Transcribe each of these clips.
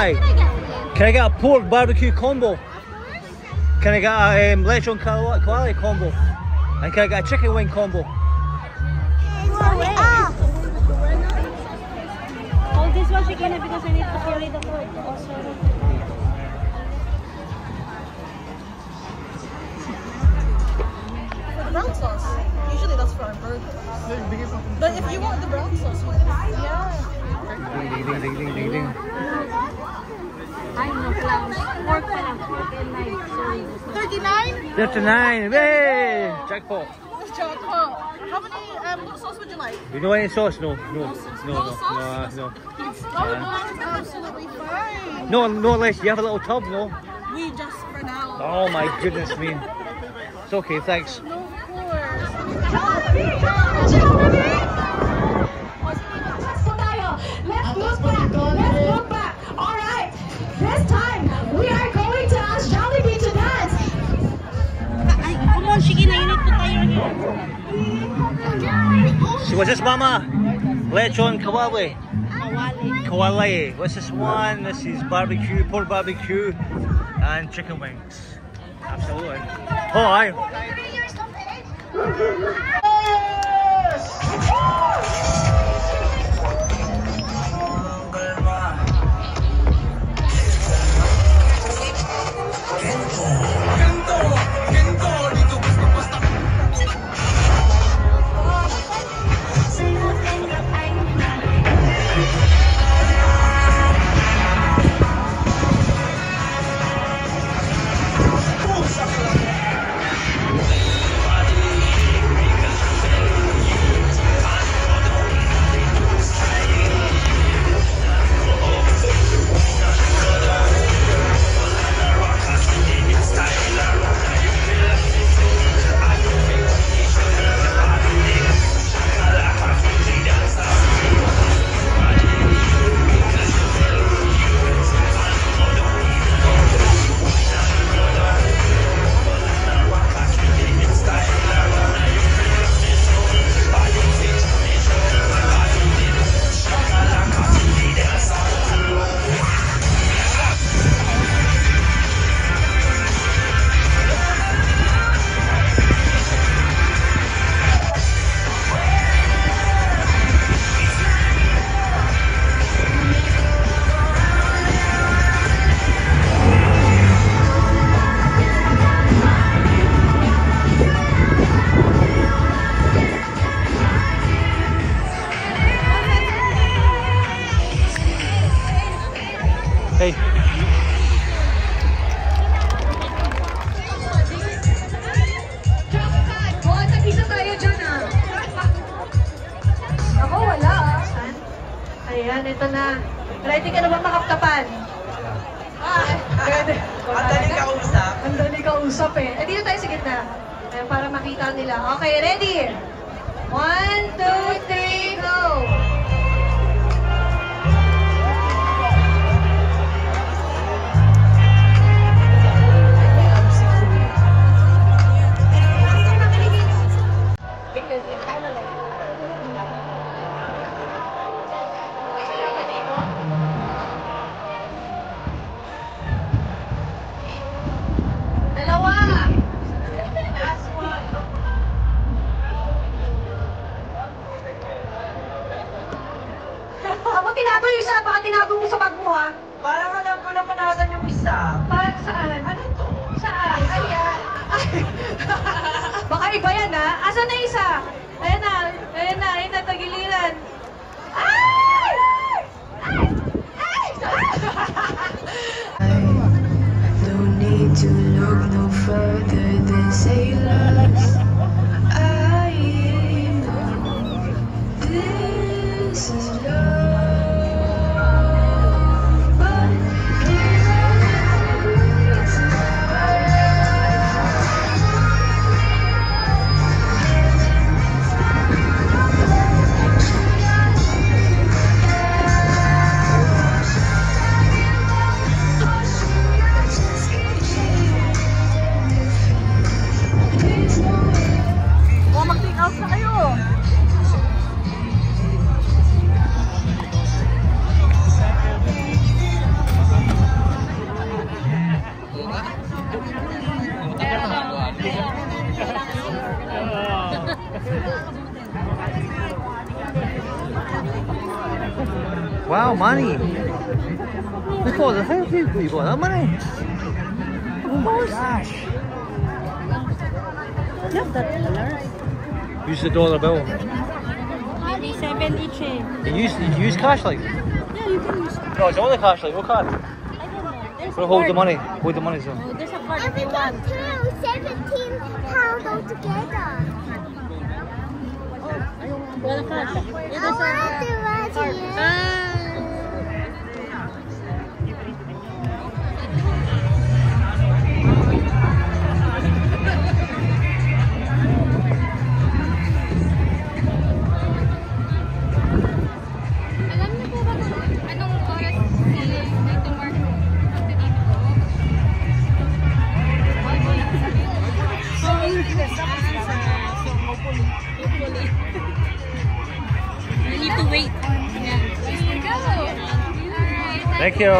Hi. Can I get a pork barbecue combo? Can I get a lechon kawali combo? And can I get a chicken wing combo? Hold this one, chicken, because I need to carry the food also. For the brown sauce. Usually that's for our burger. But if you want the brown sauce, you can. Yeah. Ding, ding, ding, ding, ding, ding. I know, clams. Pork pa lang. Pork and knife. Sorry. 39? 39. Yay! Jackpot. Jackpot. How many what sauce would you like? You know any sauce? No. No. That's absolutely fine. No, unless you have a little tub, no? We just for now. Oh my goodness me. It's okay, thanks. No, of course. Let's look back. All right. This time we are going to ask Jollibee to dance. Come on, chicken, I need to tire here. So what's this, Mama? Lechon kawali. Kawali. Kawali. What's this one? This is barbecue, pork barbecue, and chicken wings. Absolutely. Oh, aye. Hey. Isa tayo dyan ah. Ako wala ah. Ayan, ito na. Ready ka na ba makapkapan? Ang dali kausap. Ang dali kausap eh. Eh, dito tayo sa gitna. Ayan, para makita nila. Okay, ready? 1, 2, 3, go! Tinago yung isa, baka tinago mo sa bag mo ha? Parang alam ko na panasan yung isa. Parang saan? Ano to? Saan? Ayan. Baka iba yan ha? Asan na isa? Ayan na, tagiliran. Ay! Ay! Ay! I don't need to look no further than sailors. I know this is love. Wow, money. Look at the thing. You got that money. Oh my gosh. Look that color. Use the dollar bill. Maybe 7 each. You use cash like? Yeah, you can use. No, it's only cash like. What card? I don't know. There's We'll a hold card. the money. Hold the money, so. Oh, there's a card if We you got want. two, 17 pounds altogether. Wala cash. I want to watch card. you. Alam niyo po ba kung anong oras dito mark dito? Hopefully. You need to wait. Yeah. Here you go. Alright. Thank you.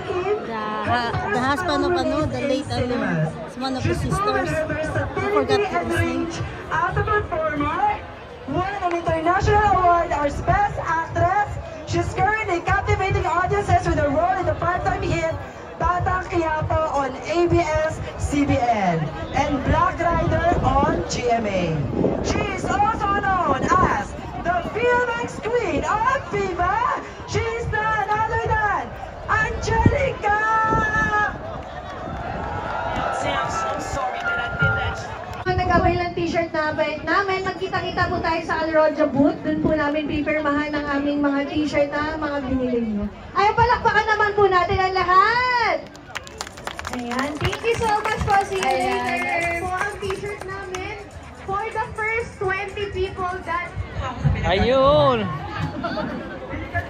The husband of the late is one of the sisters. I forgot his name. As a performer, won an international award as Best Actress. She's currently captivating audiences with her role in the primetime hit Batang Quiapo on ABS-CBN and Black Rider on GMA. She is also known as the Filmex Queen of Viva. She is none other than Angelica! I'm so sorry that I did that. Nag-avail ng t-shirt namin, magkita-kita po tayo sa Alroja booth. Doon po namin pipirmahan ang aming mga t-shirt na mga binili nyo. Ay, palakpakan naman po natin ang lahat! Ayan, thank you so much po. See you later! Po ang t-shirt namin for the first 20 people that... Ayun.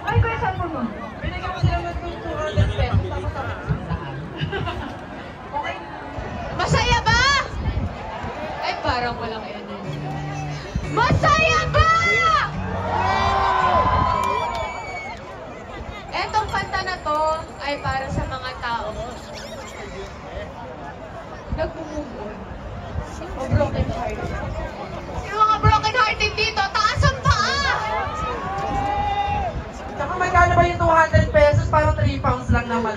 Ay, kuya, saan po mo? Binigyan ko nila ng 200 pesos. Okay. Masaya ba? Ay, parang walang energy. Masaya ba? Etong kanta na to ay para sa mga tao nagmumove on o broken hearted. Yung mga broken hearted dito, taas ang paa! Tsaka magkano ba yung 200 pesos? Parang 3 pounds lang naman.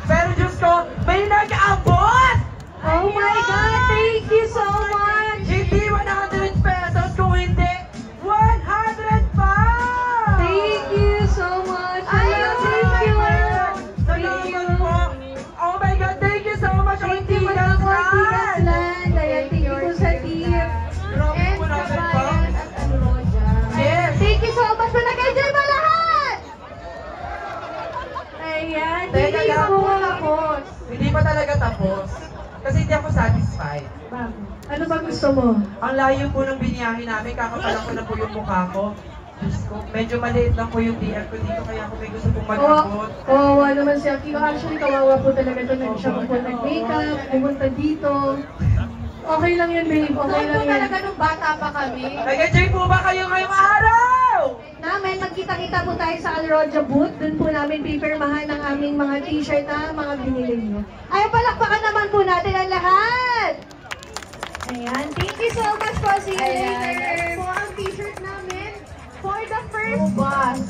Pero Diyos ko, may nag-abot! Oh my God! Thank you so much! Hindi 100 pesos, kung hindi 100 pounds! Thank you so much! Ay, Thank you! Salamat po! Oh my God, thank you so much! Thank you mga Ortigas Land! Ayan, thank you po sa team! And Kabayan at Alroja. Yes! Thank you so much! Nag-enjoy ba lahat? Ayan, Teka hindi lang. po tapos. Hindi pa talaga tapos. Kasi hindi ako satisfied. Bakit? Ano ba gusto mo? Ang layo po ng biniyahe namin, kakapalan ko na po yung mukha ko. Diyos ko, medyo maliit lang po yung DR ko dito, kaya ako may gusto pong mag-abot. Kawawa naman si Akiko. Actually, kawawa po talaga ito. Nag siya po nag-makeup, pumunta dito. Okay lang yun, babe. Okay lang yan. Talaga nung bata pa kami. Nag-enjoy po ba kayo ngayong araw? Namin, magkita-kita po tayo sa Alroja booth. Doon po namin pipirmahan ang aming mga t-shirt na mga binili nyo. Ay, palakpakan naman po natin ang lahat! Ayan, thank you so much po. See you later! Po ang t-shirt namin for the first bus.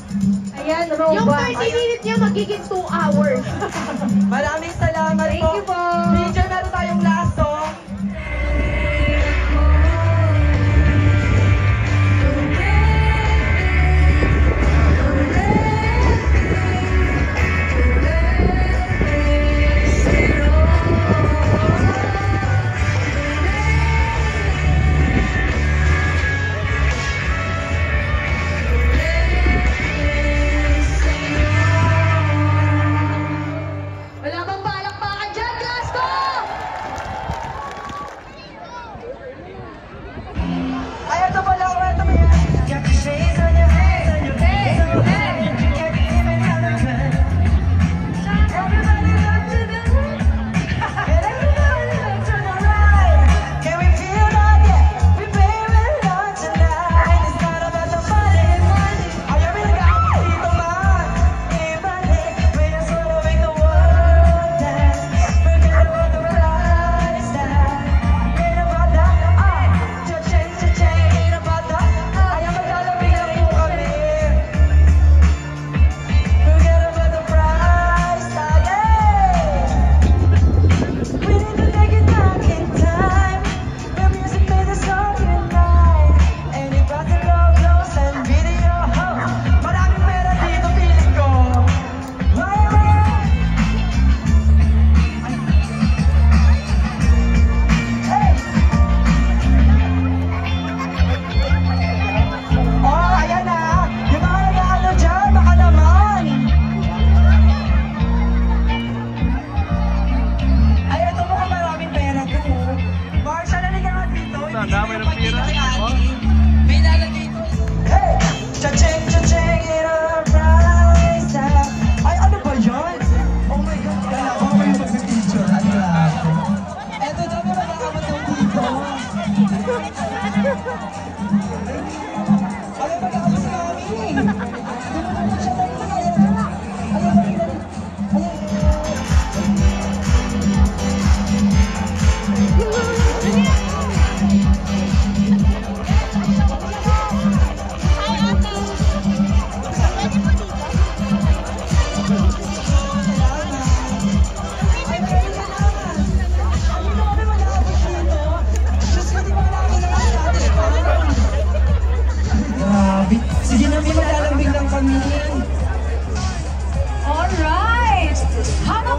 Ayan, robot. Yung 30 minutes niya magiging 2 hours. Maraming salamat Thank po. you po. Teacher, meron tayong last song. Wala bang palakpakan dyan, Glasgow?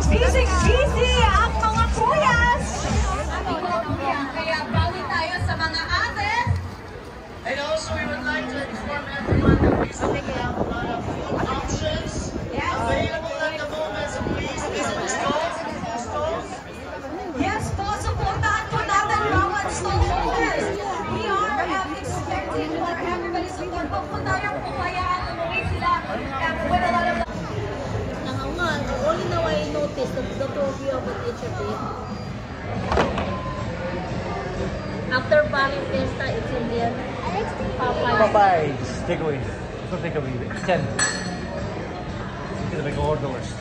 Busy ang mga kuyas! Kaya bawi tayo sa mga ate. And also, we would like to inform everyone that we still have a lot of food options available at the moment. So please visit the stalls. Yes po, supportahan po natin bawat stallholders. We are expecting for everybody's support. Huwag po tayong pumayaan, umuwi sila. With a lot of... Only now I noticed the trophy of an HFA. After Paris Fiesta, it's in there. Popeyes. Takeaway. It's not takeaway. It's 10. Get a big order list.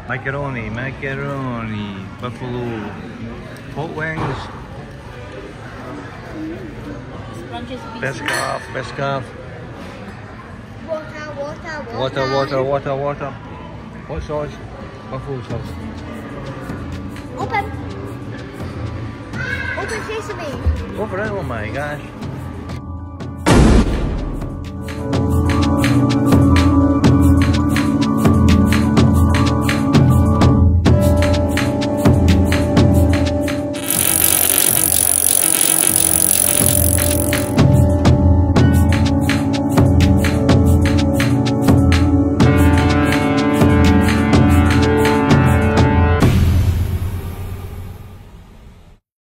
Macaroni, buffalo, pork wings, Beskov. Water. What sauce? Buffalo sauce. Open sesame. Over it, oh my gosh.